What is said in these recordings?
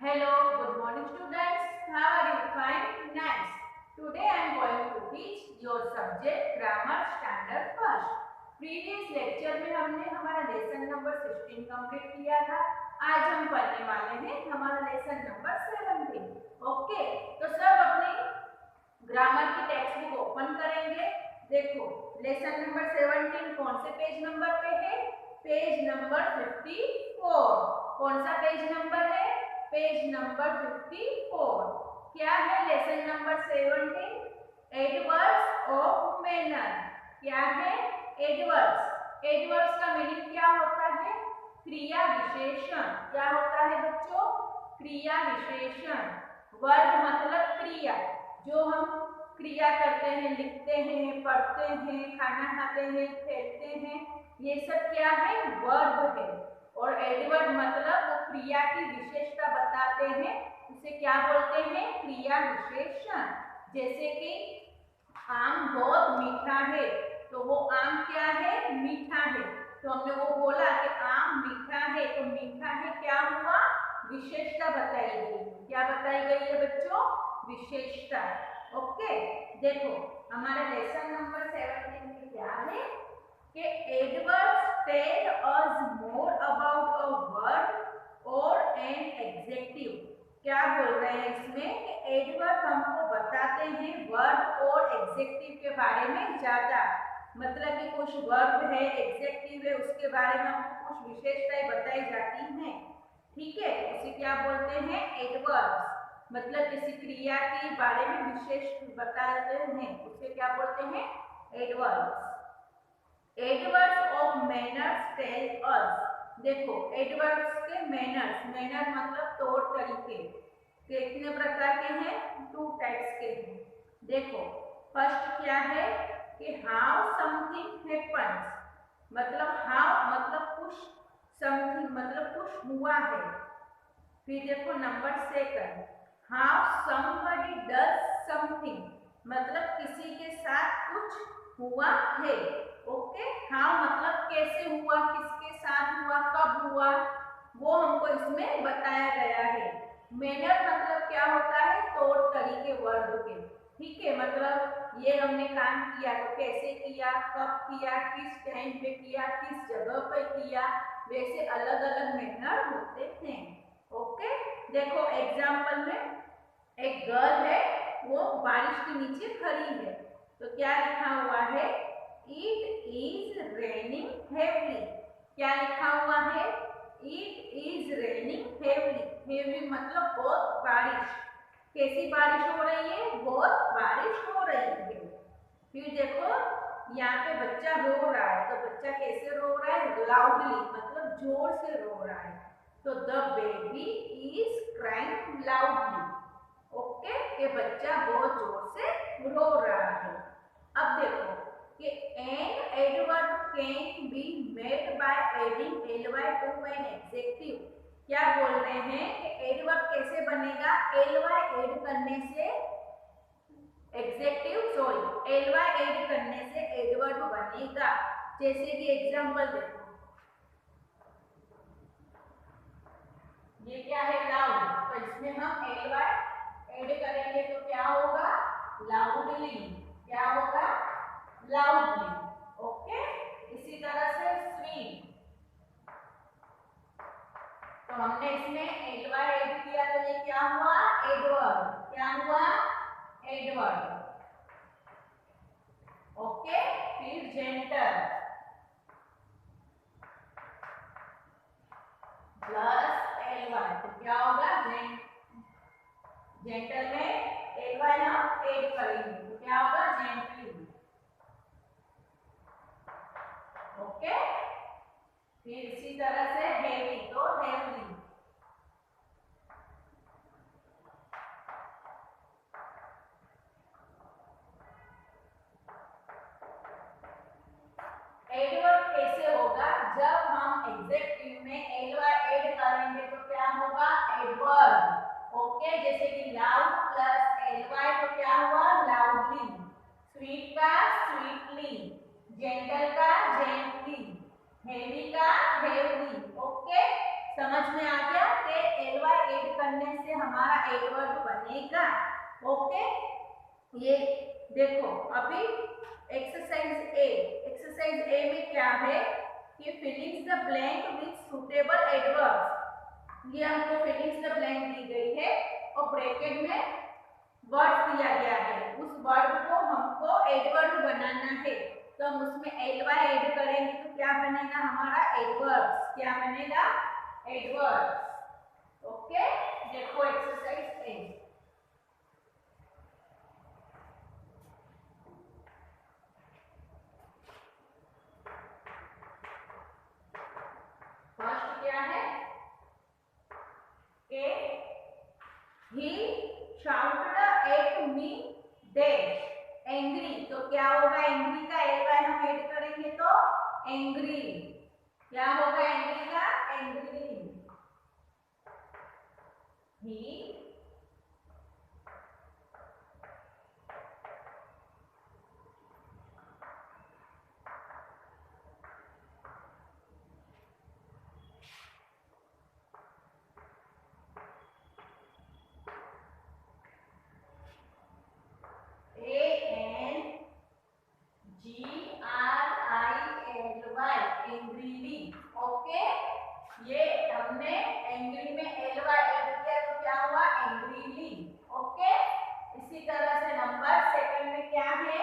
Hello, good morning students. How are you? Fine? Nice. Today I am going to teach your subject grammar standard first. Previous lecture में हमने हमारा lesson number 16 complete किया था. आज हम पढ़ने वाले हैं हमारा लेसन नंबर 17. ओके, तो सब अपनी ग्रामर की टेक्स्ट बुक ओपन करेंगे. देखो लेसन नंबर 17 कौन से पेज नंबर पे है? Page number 54. कौन सा पेज नंबर है? Page number 54. क्या है lesson number 17? Adverbs of manner. क्या है? एडवर्ब्स. एडवर्ब्स का मीनिंग क्या होता है? क्रिया विशेषण. क्या होता है बच्चों? क्रिया विशेषण. वर्ब मतलब क्रिया, जो हम क्रिया करते हैं, लिखते हैं, पढ़ते हैं, खाना खाते हैं, खेलते हैं, ये सब क्या है? वर्ब है. और एडवर्ब मतलब वो क्रिया की विशेषता बताते हैं, उसे क्या बोलते हैं? क्रिया विशेषण. जैसे कि आम बहुत मीठा है, तो वो आम क्या है? मीठा है. तो हमने वो बोला कि आम मीठा है, तो मीठा है क्या हुआ? विशेषता बताई गई. क्या बताई गई है बच्चों? विशेषता. ओके, देखो हमारा लेसन नंबर 17 में क्या है कि adverbs tell us more about a verb और एन एडजेक्टिव. क्या बोल रहे हैं इसमें कि एडवर्ब हमको बताते हैं वर्ब और एडजेक्टिव के बारे में ज्यादा. मतलब कि कुछ वर्ब है, एडजेक्टिव है, उसके बारे में हमको कुछ विशेषताएं बताई जाती हैं. ठीक है, उसे क्या बोलते हैं? एडवर्ब्स. मतलब किसी क्रिया के बारे में विशेष बताते हैं, उसे क्या बोलते हैं? Adverbs. Adverbs of manners tell us. देखो एडवर्ब्स के मैनर्स. मैनर मतलब तौर तरीके. कितने प्रकार के हैं? 2 टाइप्स के हैं. देखो फर्स्ट क्या है कि हाउ समथिंग हैपन्स. मतलब हाउ मतलब कुछ, समथिंग मतलब कुछ हुआ है. फिर देखो number second, how somebody does something. मतलब किसी के साथ कुछ हुआ है. ओके, हाउ मतलब कैसे हुआ, किसके साथ हुआ, कब हुआ, वो हमको इसमें बताया गया है. मैनर मतलब क्या होता है? तौर तरीके वर्ब के. ठीक है, मतलब ये हमने काम किया तो कैसे किया, कब किया, किस टाइम पे किया, किस जगह पे किया, वैसे अलग अलग मैनर होते हैं. ओके, देखो एग्जाम्पल में एक गर्ल है, वो बारिश के नीचे खड़ी है, तो क्या लिखा हुआ है? It is raining heavily. क्या लिखा हुआ है? It is raining heavily. Heavily मतलब बहुत बारिश. कैसी बारिश हो रही है? बहुत बारिश हो रही है. फिर देखो यहाँ पे बच्चा रो रहा है, तो बच्चा कैसे रो रहा है? लाउडली मतलब जोर से रो रहा है. तो the baby is crying loudly. Okay, ये बच्चा बहुत जोर से रो रहा है. अब देखो कि an adverb can be made by adding ly to an adjective. क्या बोल रहे हैं कि एडवर्ब कैसे बनेगा? ly ऐड करने से एडजेक्टिव, सॉरी ly ऐड करने से एडवर्ब बनेगा. जैसे कि एग्जांपल देखो, ये क्या है? लाउड. तो इसमें हम ly ऐड करेंगे तो क्या होगा? लाउडली. क्या होगा? लाउडली. ओके, इसी तरह से स्वीट. तो हमने इसमें ly ऐड किया तो ये क्या हुआ? एडवर्ब. क्या हुआ? एडवर्ब. ओके, फिर जेंटल प्लस ly तो क्या होगा? जेंटल में ly हम ऐड करेंगे तो क्या होगा? जेंटली. ओके, फिर इसी तरह से हेवी तो हेवली. एडवर्ब कैसे होगा? जब हम एडजेक्टिव में ly ऐड करेंगे तो क्या होगा? एडवर्ब. ओके, जैसे कि लाउड प्लस ly तो क्या हुआ? लाउडली. स्वीट का स्वीटली, जेंटल का जेंटली, हेवी का हेवली. ओके, समझ में आ गया कि ly ऐड करने से हमारा एडवर्ब बनेगा। ओके, ये देखो अभी एक्सरसाइज ए में क्या है कि filling the blank with suitable adverbs. ये हमको फिलिंग द ब्लैंक दी गई है और ब्रैकेट में वर्ड दिया गया है, उस वर्ड को हमको एडवर्ब बनाना है। तो हम उसमें ly ऐड करेंगे तो क्या बनेगा हमारा एडवर्ब्स। क्या बनेगा एडवर्ब्स। ओके, देखो एक्सरसाइज ए। फर्स्ट क्या है कि he shouted at me dash angry। तो क्या होगा एंग्री का ly हम ऐड करेंगे तो एंग्री। क्या होगा एंग्री का एंग्री। he angrily. ओके, ये हमने एंग्री में ly ऐड किया तो क्या हुआ एंग्रीली। ओके, इसी तरह से नंबर सेकंड में क्या है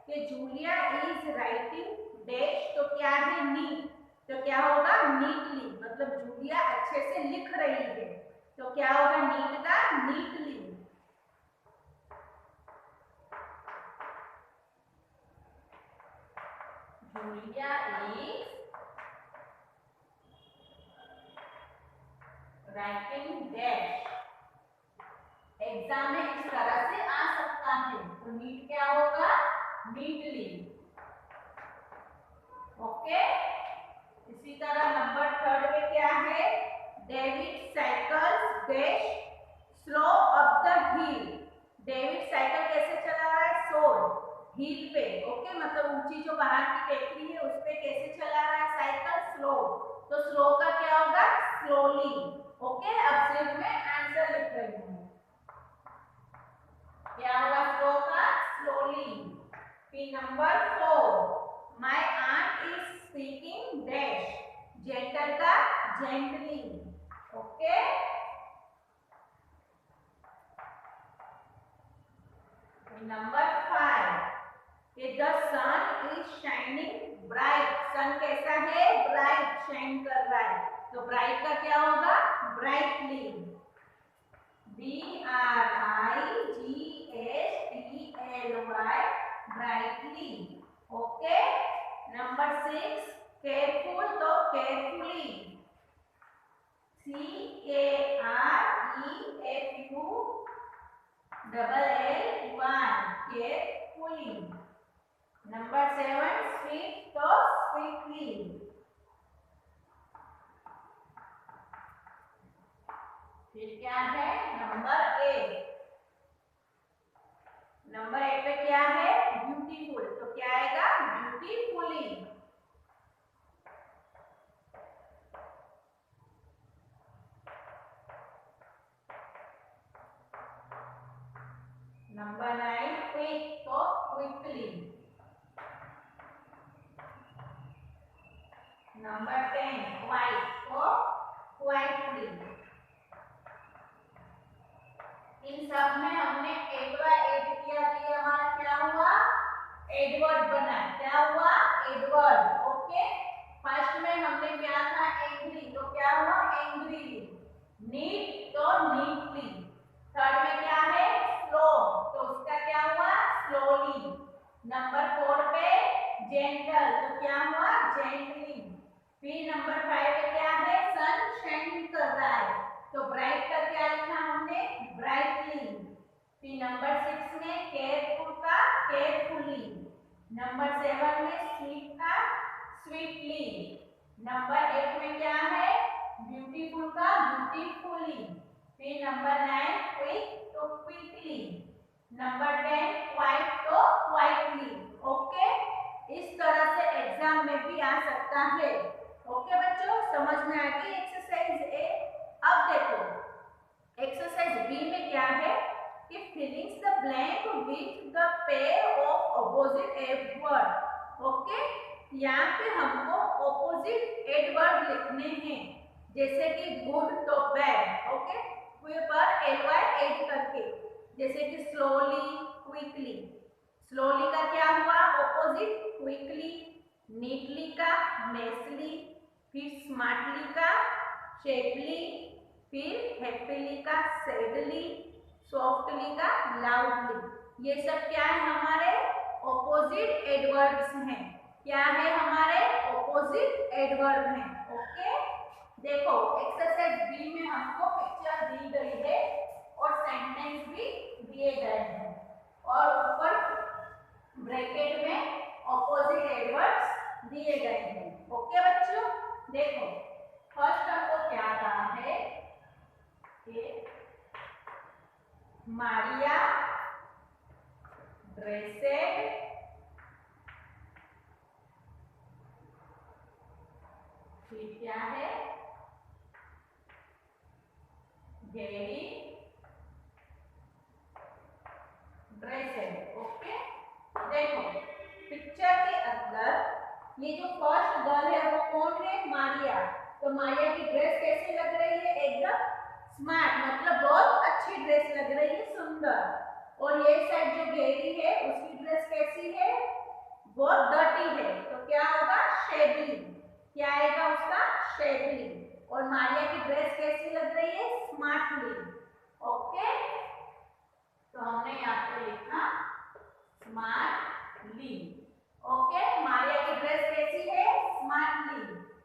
कि जूलिया इज राइटिंग डैश। तो क्या है नीट। तो क्या होगा नीटली, मतलब जूलिया अच्छे से लिख रही है। तो क्या होगा नीट का neatly. Julia is writing dash. Exam में इस तरह से आ सकता है। तो नीट क्या होगा नीटली। ओके, इसी तरह नंबर थर्ड में क्या है David cycles dash slow up the hill. David cycle कैसे चला रहा है सोल हिल पे। ओके, मतलब ऊंची जो बाहर की टेकरी है उस पे कैसे चला रहा है साइकिल स्लो। तो स्लो का क्या होगा स्लोली। ओके, अब सिर्फ मैं आंसर लिख रही हूँ। क्या होगा स्लो का स्लोली। फिर number 4 my aunt is speaking dash gentle का gently. Okay, number 5 the sun is shining bright. Sun कैसा है ब्राइट, शाइन कर रहा है। तो ब्राइट का क्या होगा brightly. BRIGHTLY brightly. Okay, number 6 careful तो carefully. CAREFULLY carefully. Number 7 sweet तो स्वीटली। फिर क्या है नंबर 8। नंबर 8 पे क्या है ब्यूटीफुल। तो क्या आएगा ब्यूटीफुली। नंबर 9 क्विक तो क्विकली। नंबर 10 क्वाइट तो क्वाइटली। इन सब में हमने ly ऐड किया तो ये हमारा क्या हुआ एडवर्ब बना। क्या हुआ एडवर्ब। ओके, फर्स्ट में हमने क्या था एंग्री। तो क्या हुआ एंग्री। नीट तो नीटली। थर्ड में क्या है स्लो। तो उसका क्या हुआ स्लोली। नंबर 4 पे जेंटल। तो क्या हुआ जेंटली। फिर नंबर 5 पे क्या है सन शाइन कर रहा है। तो ब्राइट का क्या लिखा हमने ब्राइटली। फिर नंबर 6 में केयरफुल का केयरफुली। नंबर 7 में स्वीट का स्वीटली। नंबर 8 में क्या है ब्यूटीफुल का ब्यूटीफुली। फिर नंबर 9 क्विक तो क्विकली। नंबर 10 क्वाइट तो क्वाइटली। ओके, इस तरह से एग्जाम में भी आ सकता है। ओके बच्चों, समझ में आ गई एक्सरसाइज अब देखो एक्सरसाइज बी में क्या है कि fillings the blank with the pair of opposite adverb. Okay, यहाँ पे हमको ऑपोजिट एडवर्ड लिखने हैं, जैसे कि गुड तो बैड। ओके, पर एलवाई ऐड करके, जैसे कि स्लोली, क्विकली। स्लोली का क्या हुआ ऑपोजिट, क्विकली। नीटली का मेसली, फिर स्मार्टली का शेपली, फिर हैप्पीली का सैडली, सॉफ्टली का लाउडली। ये सब क्या है हमारे ऑपोजिट एडवर्ड्स हैं। क्या है हमारे ऑपोजिट एडवर्ब हैं। ओके, देखो एक्सरसाइज बी में हमको पिक्चर दी गई है और सेंटेंस भी दिए गए हैं और ऊपर ब्रैकेट में ऑपोजिट एडवर्ड्स दिए गए हैं। ओके बच्चों, देखो फर्स्ट हमको क्या कहा है कि मारिया ड्रेसेड क्या है गेरी ड्रेसेड। ओके, देखो पिक्चर के अंदर ये जो फर्स्ट गर्ल है वो कौन है, मारिया। तो मारिया की ड्रेस कैसी लग रही है, एकदम स्मार्ट, मतलब बहुत अच्छी ड्रेस लग रही है, सुंदर। और ये साइड जो गेरी है उसकी ड्रेस कैसी है, बहुत डर्टी है। तो क्या होगा, शेबली। क्या आएगा उसका, शेबली। और मारिया की ड्रेस कैसी लग रही है, स्मार्टली। ओके, तो हमने यहाँ पे लिखा स्मार्टली। ओके, मारिया की ड्रेस कैसी है, स्मार्टली।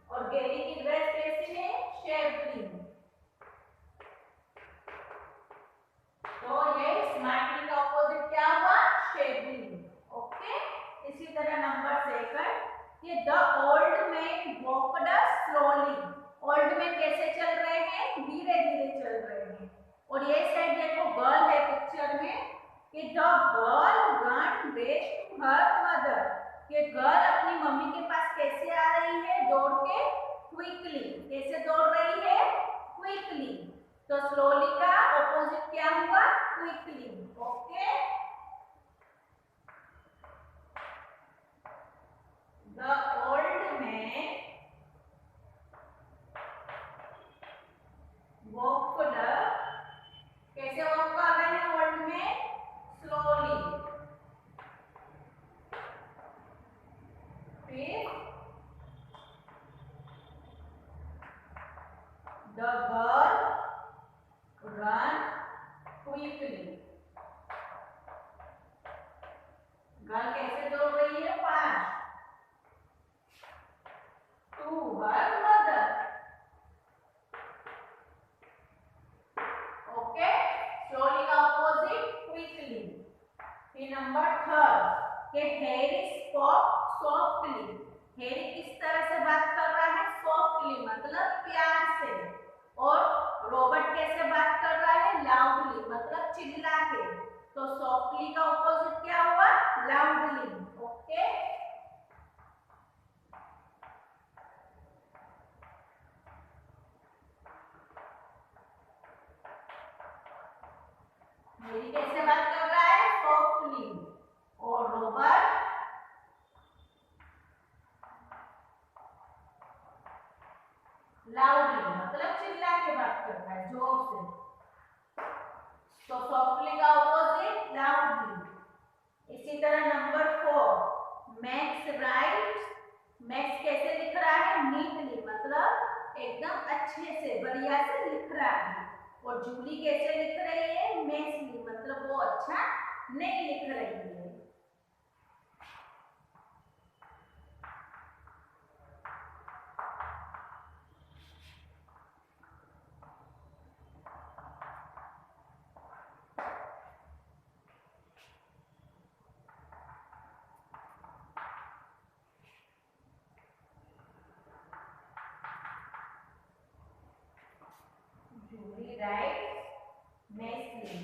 और गेरी की ड्रेस कैसी है, शेबली। तो ये स्मार्टली का ऑपोजिट क्या हुआ, शेबली। ओके, इसी तरह नंबर 7 ये the old man walked slowly. Old man कैसे चल रहे हैं, धीरे धीरे चल रहे हैं। और ये साइड देखो गर्ल है पिक्चर में कि the girl run races to her mother. कि गर्ल अपनी मम्मी के पास कैसे आ रही है, दौड़ के, क्विकली। कैसे दौड़ रही है, क्विकली। तो स्लोली का ऑपोजिट क्या हुआ, quickly. Okay, the old man walked, कैसे वॉक कर रहे हैं ओल्ड मैन, स्लोली। फिर the girl run quickly. Girl कैसे दौड़ रही है, fast, to her mother. Okay, slowly का ऑपोजिट, क्विकली। फिर नंबर 3 कि हैरी स्पोक सॉफ्टली। हैरी किस तरह से बात कर रहा है, सॉफ्टली, मतलब प्यार से। और रॉबर्ट कैसे बात कर रहा है, लाउडली, मतलब चिल्ला के। तो सॉफ्टली का ऑपोजिट क्या हुआ, लाउडली। ओके, हैरी कैसे बात कर रहा है, सॉफ्टली। और रॉबर्ट लाउडली, मतलब चिल्ला के बात कर रहा है, जोर से। तो सॉफ्टली का ऑपोजिट, लाउडली। इसी तरह नंबर 4 मैक्स राइट। मैक्स कैसे लिख रहा है, नीटली, मतलब एकदम अच्छे से, बढ़िया से लिख रहा है। और जूली कैसे लिख रही है, मेसली, मतलब वो अच्छा नहीं लिख रही है। Julie writes nicely.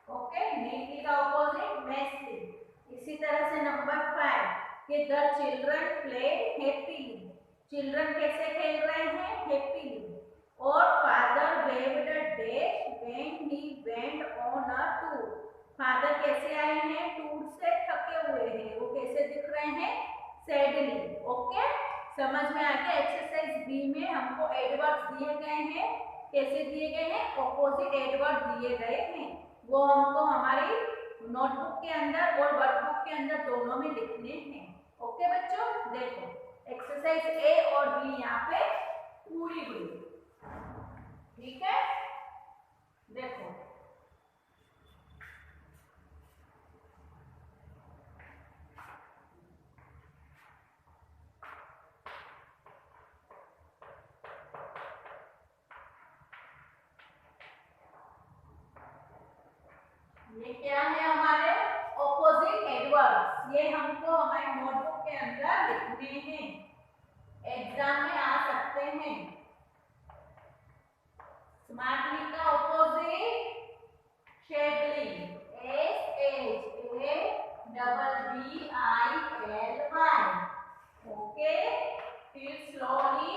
Okay, neatly का ऑपोजिट, मेसली। इसी तरह से नंबर 5 कि the children played happily. Children कैसे खेल रहे हैं, हैप्पीली। और father waived dash when he went on a tour. Father कैसे आए हैं, टूर से थके हुए हैं, वो कैसे दिख रहे हैं, सैडली। ओके, समझ में आ गया। एक्सरसाइज बी में हमको एडवर्ब्स दिए गए हैं, कैसे दिए गए हैं, ऑपोजिट एडवर्ब दिए गए हैं, वो हमको हमारी नोटबुक के अंदर और वर्कबुक के अंदर दोनों में लिखने हैं। ओके बच्चों, देखो एक्सरसाइज ए और बी यहाँ पे पूरी हुई, ठीक है। देखो ये क्या है, हमारे ऑपोजिट एडवर्ब्स, ये हमको हमारी नोटबुक के अंदर लिखने हैं, एग्जाम में आ सकते हैं। स्मार्टली का ऑपोजिट शेडली, SHADDLY। ओके, फिर स्लोली,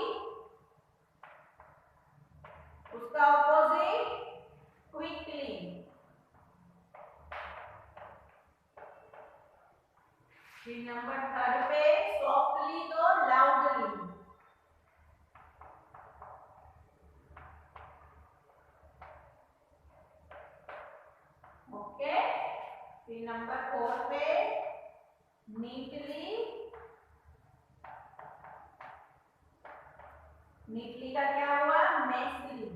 उसका ऑपोजिट क्विकली। फिर नंबर थर्ड पे सॉफ्टली तो लाउडली। ओके, फिर नंबर फोर पे नीटली। नीटली का क्या हुआ, मेसली।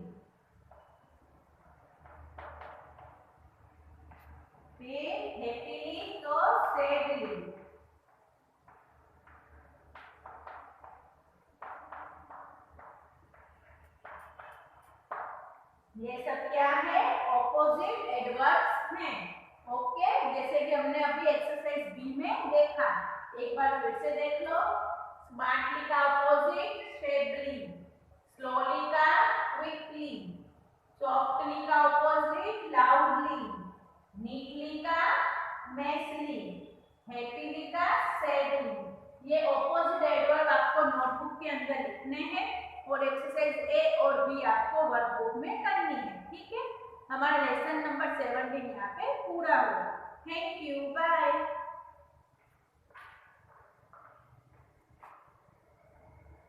फिर हैप्पीली तो सैडली। ये सब क्या है, ऑपोजिट एडवर्ब्स हैं। ओके, जैसे कि हमने अभी एक्सरसाइज बी में देखा, एक बार फिर से देख लो। स्मार्टली का ऑपोजिट स्टेबली, स्लोली का क्विकली, सॉफ्टली का ऑपोजिट लाउडली, नीटली का मेसली, हैप्पीली का सैडली। ये ऑपोजिट एडवर्ब आपको नोटबुक के अंदर लिखने हैं और एक्सरसाइज ए और बी आपको वर्कबुक में करनी है, ठीक है। हमारा लेसन नंबर 17 यहाँ पे पूरा हुआ। Thank you, bye.